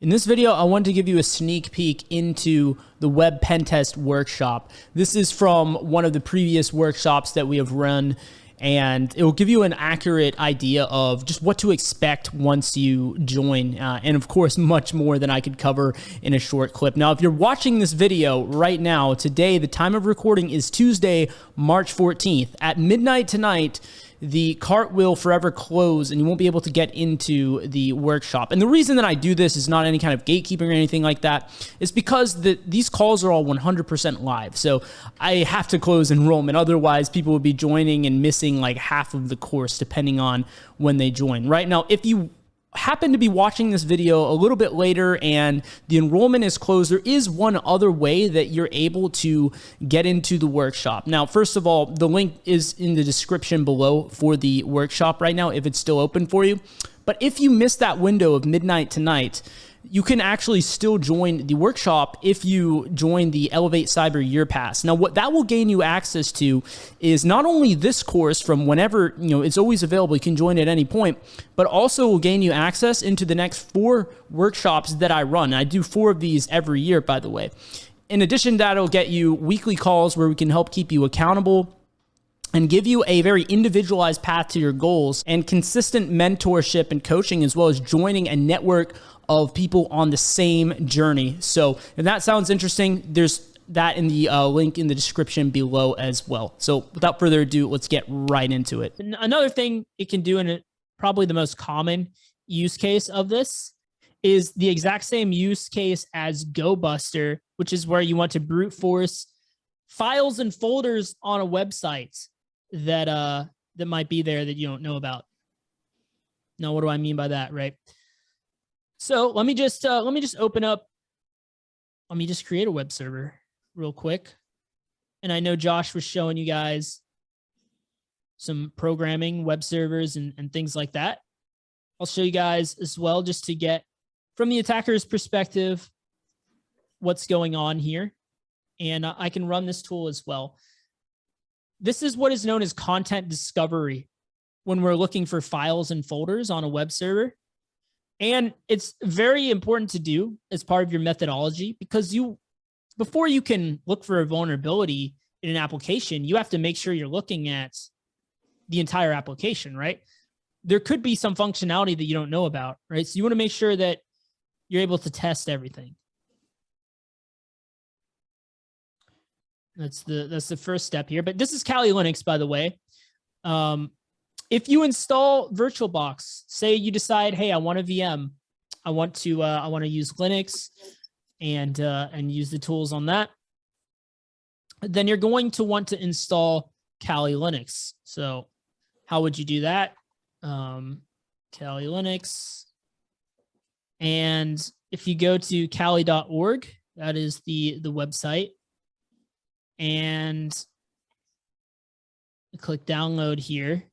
In this video, I want to give you a sneak peek into the Web Pentest Workshop. This is from one of the previous workshops that we have run, and it will give you an accurate idea of just what to expect once you join, and of course, much more than I could cover in a short clip. Now, if you're watching this video right now, today, the time of recording is Tuesday, March 14th. At midnight tonight, the cart will forever close and you won't be able to get into the workshop. And the reason that I do this is not any kind of gatekeeping or anything like that. It's because these calls are all 100% live. So I have to close enrollment. Otherwise, people would be joining and missing like half of the course depending on when they join. Right now, if you happen to be watching this video a little bit later and the enrollment is closed, there is one other way that you're able to get into the workshop. Now, first of all, the link is in the description below for the workshop right now if it's still open for you. But if you miss that window of midnight tonight, you can actually still join the workshop if you join the Elevate Cyber Year Pass. Now, what that will gain you access to is not only this course from whenever, it's always available, you can join at any point, but also will gain you access into the next 4 workshops that I run. I do 4 of these every year, by the way. In addition to that, it'll get you weekly calls where we can help keep you accountable and give you a very individualized path to your goals and consistent mentorship and coaching, as well as joining a network of people on the same journey. So if that sounds interesting, there's that in the link in the description below as well. So without further ado, let's get right into it. Another thing it can do, and probably the most common use case of this, is the exact same use case as GoBuster, which is where you want to brute force files and folders on a website that might be there that you don't know about. Now, what do I mean by that, right? So let me just open up. Let me just create a web server real quick. And I know Josh was showing you guys some programming, web servers, and things like that. I'll show you guys as well, just to get from the attacker's perspective what's going on here. And I can run this tool as well. This is what is known as content discovery when we're looking for files and folders on a web server. And it's very important to do as part of your methodology, because before you can look for a vulnerability in an application, you have to make sure you're looking at the entire application, right? There could be some functionality that you don't know about, right? So you want to make sure that you're able to test everything. That's the first step here. But this is Kali Linux, by the way. If you install VirtualBox, say you decide, hey, I want a VM, I want to use Linux and use the tools on that, then you're going to want to install Kali Linux. So how would you do that? Kali Linux. And if you go to kali.org, that is the website, and click download here.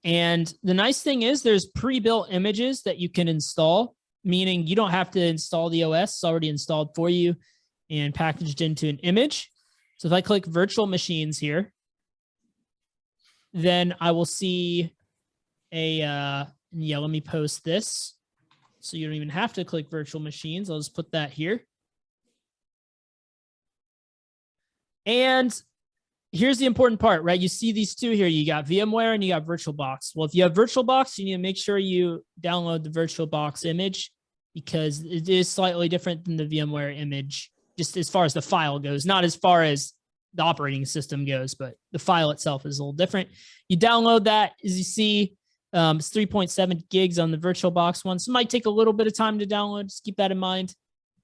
And the nice thing is there's pre-built images that you can install, meaning you don't have to install the OS. It's already installed for you and packaged into an image. So if I click virtual machines here, then I will see let me post this. So you don't even have to click virtual machines. I'll just put that here. And here's the important part, right? You see these two here. You got VMware and you got VirtualBox. Well, if you have VirtualBox, you need to make sure you download the VirtualBox image, because it is slightly different than the VMware image, just as far as the file goes, not as far as the operating system goes, but the file itself is a little different. You download that, as you see, it's 3.7 gigs on the VirtualBox one. So it might take a little bit of time to download. Just keep that in mind.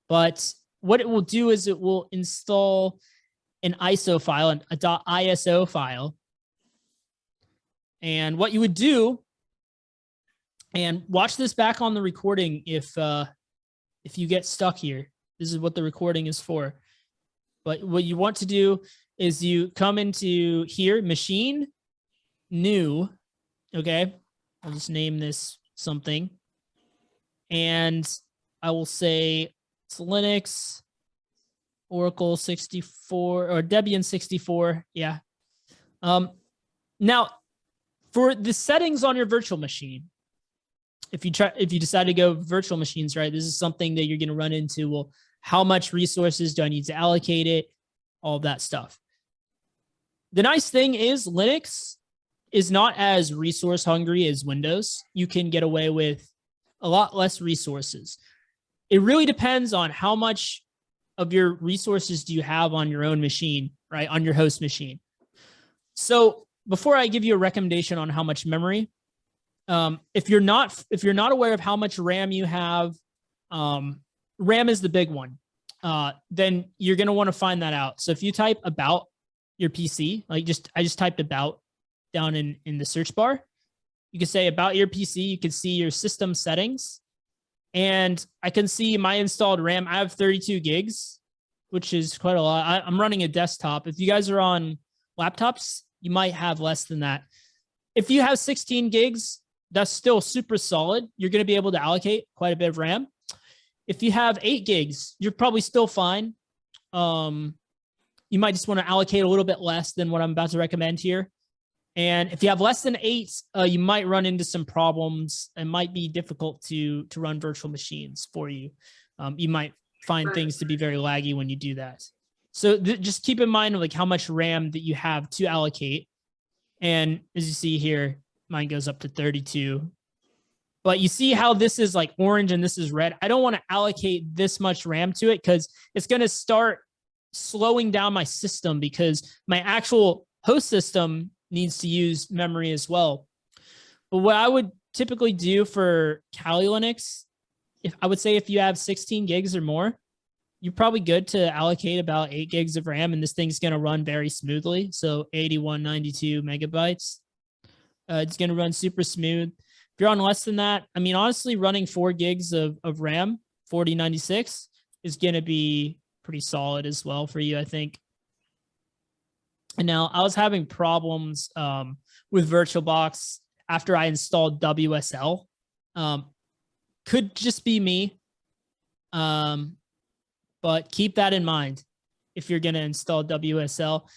But what it will do is it will install an ISO file, a .iso file. And what you would do, and watch this back on the recording if you get stuck here. This is what the recording is for. But what you want to do is you come into here, machine, new, okay? I'll just name this something. And I will say it's Linux, Oracle 64 or Debian 64. Yeah. Now, for the settings on your virtual machine, if you decide to go virtual machines, right, this is something that you're going to run into. Well, how much resources do I need to allocate it? All of that stuff. The nice thing is Linux is not as resource hungry as Windows. You can get away with a lot less resources. It really depends on how much of your resources do you have on your own machine, right? On your host machine. So before I give you a recommendation on how much memory, if you're not aware of how much RAM you have, RAM is the big one. Then you're going to want to find that out. So if you type about your PC, I just typed about down in the search bar. You can say about your PC. You can see your system settings, and I can see my installed RAM. I have 32 gigs, which is quite a lot. I'm running a desktop. If you guys are on laptops, you might have less than that. If you have 16 gigs, that's still super solid. You're going to be able to allocate quite a bit of RAM. If you have 8 gigs, you're probably still fine. You might just want to allocate a little bit less than what I'm about to recommend here. And if you have less than 8, you might run into some problems. It might be difficult to run virtual machines for you. You might find things to be very laggy when you do that. So just keep in mind like how much RAM that you have to allocate. And as you see here, mine goes up to 32. But you see how this is like orange and this is red. I don't want to allocate this much RAM to it because it's going to start slowing down my system because my actual host system needs to use memory as well. But what I would typically do for Kali Linux, if you have 16 gigs or more, you're probably good to allocate about 8 gigs of RAM, and this thing's going to run very smoothly. So 8192 megabytes. It's going to run super smooth. If you're on less than that, I mean, honestly, running 4 gigs of RAM, 4096, is going to be pretty solid as well for you, I think. And now I was having problems with VirtualBox after I installed WSL. Could just be me. But keep that in mind if you're going to install WSL.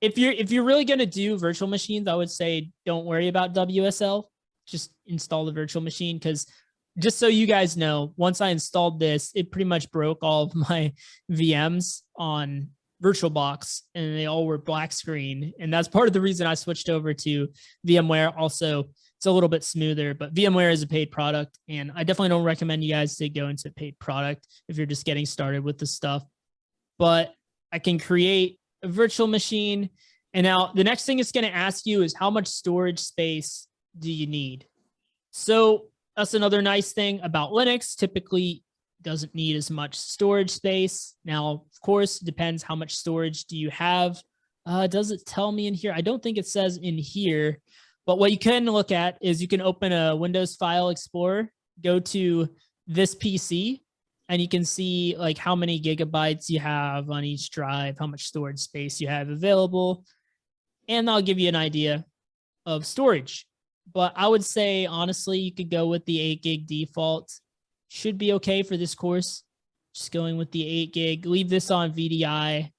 If you're really going to do virtual machines, I would say don't worry about WSL. Just install the virtual machine, because just so you guys know, once I installed this, it pretty much broke all of my VMs on VirtualBox, and they all were black screen. And that's part of the reason I switched over to VMware. Also, it's a little bit smoother, but VMware is a paid product, and I definitely don't recommend you guys to go into paid product if you're just getting started with this stuff. But I can create a virtual machine. And now the next thing it's going to ask you is how much storage space do you need? So that's another nice thing about Linux. Typically doesn't need as much storage space. Now, of course, it depends how much storage do you have. Does it tell me in here? I don't think it says in here, but what you can look at is you can open a Windows File Explorer, go to this PC, and you can see like how many gigabytes you have on each drive, how much storage space you have available, and I'll give you an idea of storage. But I would say, honestly, you could go with the 8 gig default. Should be okay for this course. Just going with the 8 gig. Leave this on VDI.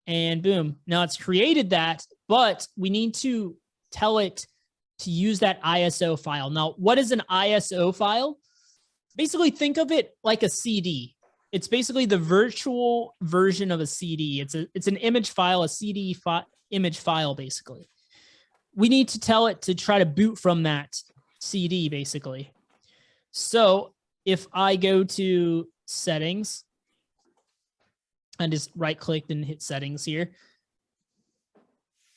And boom. Now it's created that, but we need to tell it to use that ISO file. Now, what is an ISO file? Basically, think of it like a CD. It's basically the virtual version of a CD. It's an image file, a CD image file, basically. We need to tell it to try to boot from that CD, basically. So if I go to settings and just right click and hit settings here,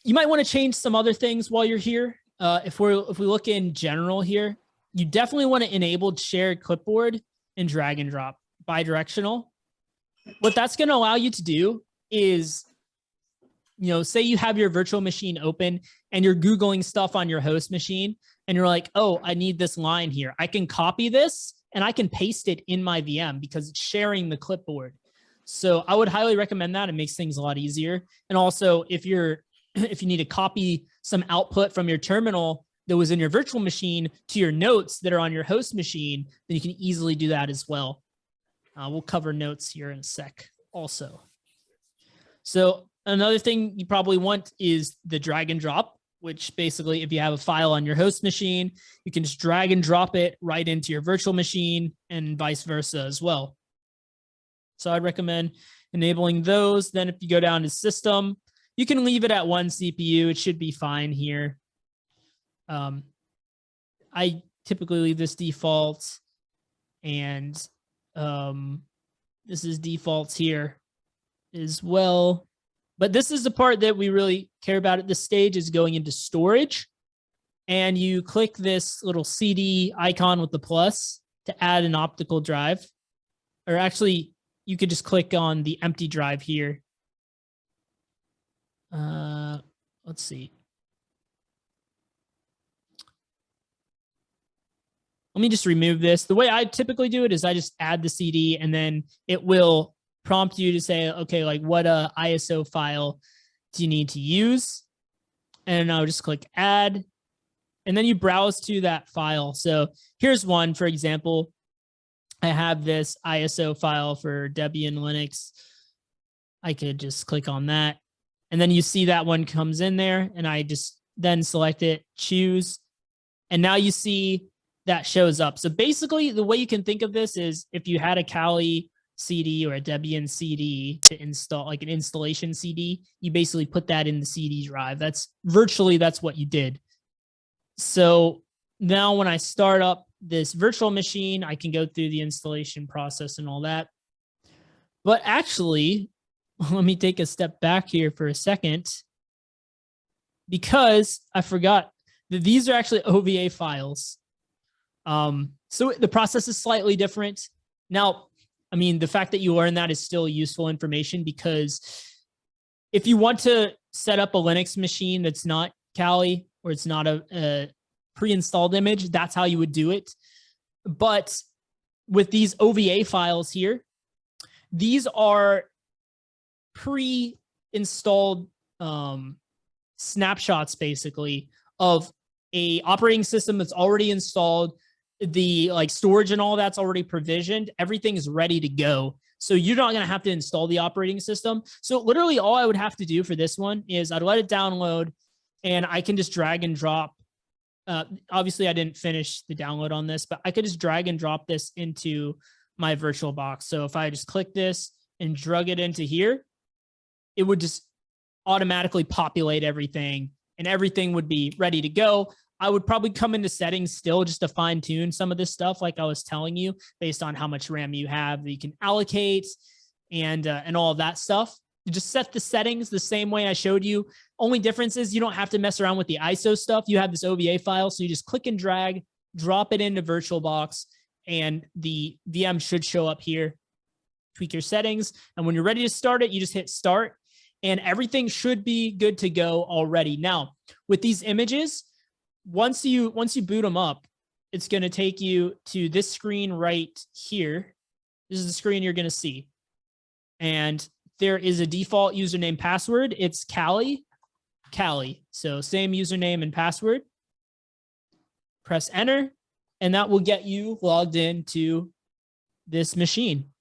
you might want to change some other things while you're here. If we look in general here, you definitely want to enable shared clipboard and drag and drop bidirectional. What that's going to allow you to do is, say you have your virtual machine open and you're Googling stuff on your host machine and you're like, oh, I need this line here. I can copy this and I can paste it in my VM because it's sharing the clipboard. So I would highly recommend that. It makes things a lot easier. And also if you need to copy some output from your terminal that was in your virtual machine to your notes that are on your host machine, then you can easily do that as well. We'll cover notes here in a sec also. So another thing you probably want is the drag and drop. which basically if you have a file on your host machine, you can just drag and drop it right into your virtual machine and vice versa as well. So I'd recommend enabling those. Then if you go down to system, you can leave it at 1 CPU. It should be fine here. I typically leave this default, and this is defaults here as well. But this is the part that we really care about at this stage, is going into storage. And you click this little CD icon with the plus to add an optical drive. Or actually, you could just click on the empty drive here. Let's see. Let me just remove this. The way I typically do it is I just add the CD, and then it will prompt you to say, okay, like what ISO file do you need to use? And I'll just click add, and then you browse to that file. So here's one, for example. I have this ISO file for Debian Linux. I could just click on that, and then you see that one comes in there, and I just then select it, choose, and now you see that shows up. So basically, the way you can think of this is if you had a Kali CD or a Debian CD to install, like an installation CD, you basically put that in the CD drive. That's what you did. So now when I start up this virtual machine, I can go through the installation process and all that. But actually, let me take a step back here for a second, because I forgot that these are actually OVA files. So the process is slightly different. Now, I mean, the fact that you learn that is still useful information, because if you want to set up a Linux machine that's not Kali, or it's not a pre-installed image, that's how you would do it. But with these OVA files here, these are pre-installed snapshots, basically, of a operating system that's already installed. The like storage and all that's already provisioned. Everything is ready to go. So you're not going to have to install the operating system. So literally all I would have to do for this one is I'd let it download, and I can just drag and drop. Obviously I didn't finish the download on this, but I could just drag and drop this into my virtual box. So if I just click this and drag it into here, it would just automatically populate everything, and everything would be ready to go. I would probably come into settings still just to fine tune some of this stuff, like I was telling you, based on how much RAM you have that you can allocate, and all of that stuff. You just set the settings the same way I showed you. Only difference is you don't have to mess around with the ISO stuff. You have this OVA file, so you just click and drag, drop it into VirtualBox, and the VM should show up here. Tweak your settings, and when you're ready to start it, you just hit start, and everything should be good to go already. Now, with these images, once you boot them up, it's going to take you to this screen right here. This is the screen you're going to see. And there is a default username password. It's Kali. So same username and password. Press enter, and that will get you logged into this machine.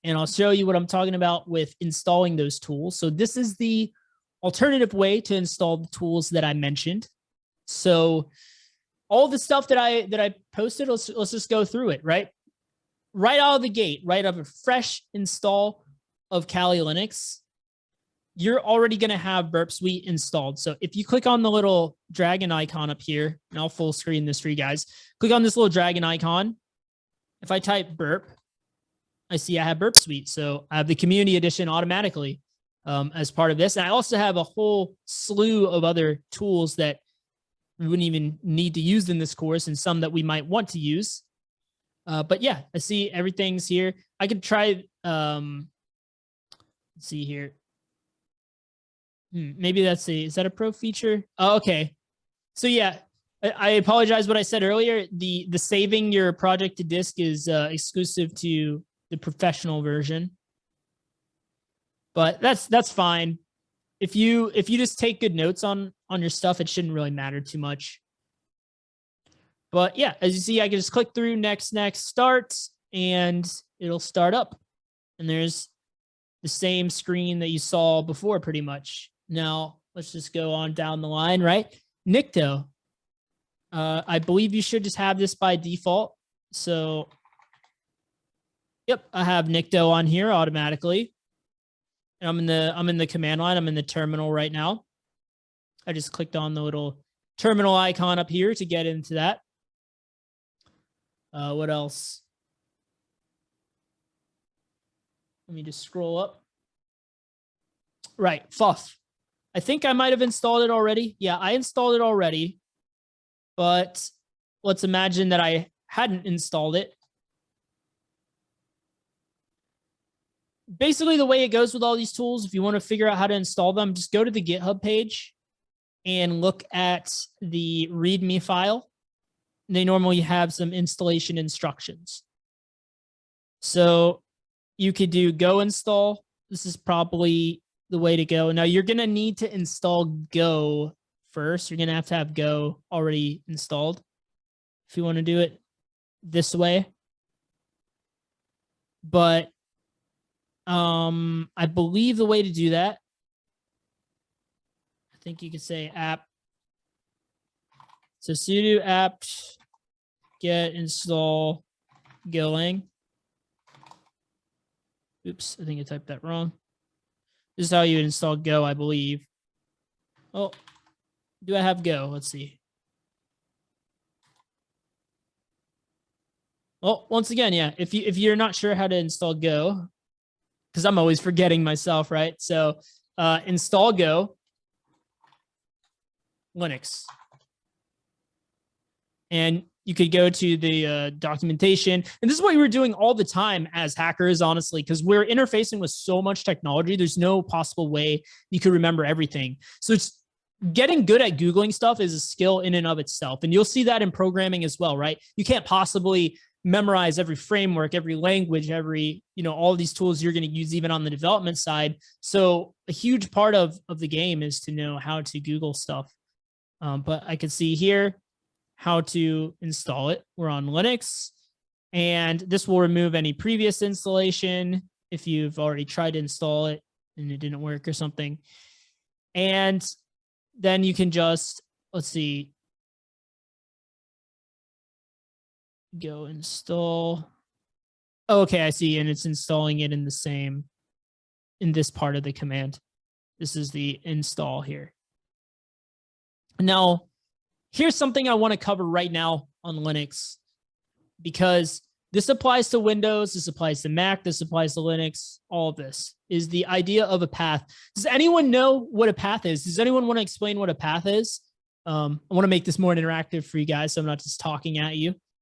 And I'll show you what I'm talking about with installing those tools. So this is the alternative way to install the tools that I mentioned. So all the stuff that I posted, let's just go through it, right? Right out of the gate, right of a fresh install of Kali Linux, you're already going to have Burp Suite installed. So if you click on the little dragon icon up here, and I'll full screen this for you guys, click on this little dragon icon. If I type burp, I see I have Burp Suite. So I have the community edition automatically as part of this. And I also have a whole slew of other tools that we wouldn't even need to use in this course, and some that we might want to use. But yeah, I see everything's here. I could try, let's see here. Maybe is that a pro feature? Oh, okay. So yeah, I apologize what I said earlier. The saving your project to disk is exclusive to the professional version. But that's fine. If you just take good notes on your stuff, it shouldn't really matter too much. But yeah, as you see, I can just click through next, start, and it'll start up. And there's the same screen that you saw before pretty much. Now, let's just go on down the line, right? Nikto. I believe you should just have this by default. So, yep, I have Nikto on here automatically. And I'm in the command line. I'm in the terminal right now. I just clicked on the little terminal icon up here to get into that. What else? Let me just scroll up. Right, FUF. I think I might have installed it already. Yeah, I installed it already. But let's imagine that I hadn't installed it. Basically, the way it goes with all these tools, if you want to figure out how to install them, just go to the GitHub page and look at the README file. They normally have some installation instructions. So you could do go install. This is probably the way to go. Now you're going to need to install Go first. You're going to have Go already installed if you want to do it this way. But I believe the way to do that, I think you could say app. So sudo apt get install Golang. Oops, I think I typed that wrong. This is how you install Go, I believe. Oh, do I have Go? Let's see. Well, once again, yeah, if you're not sure how to install Go, because I'm always forgetting myself, right? So install Go, Linux. And you could go to the documentation. And this is what we were doing all the time as hackers, honestly, because we're interfacing with so much technology. There's no possible way you could remember everything. So it's getting good at Googling stuff is a skill in and of itself. And you'll see that in programming as well, right? You can't possibly memorize every framework, every language, every, all these tools you're going to use even on the development side. So a huge part of the game is to know how to Google stuff. But I can see here how to install it. We're on Linux, and this will remove any previous installation if you've already tried to install it and it didn't work or something. And then you can just, let's see, go install. Oh, okay, I see. And it's installing it in this part of the command. This is the install here. Now, here's something I want to cover right now on Linux, because this applies to Windows, this applies to Mac, this applies to Linux. All of this is the idea of a path. Does anyone know what a path is? Does anyone want to explain what a path is? I want to make this more interactive for you guys, so I'm not just talking at you.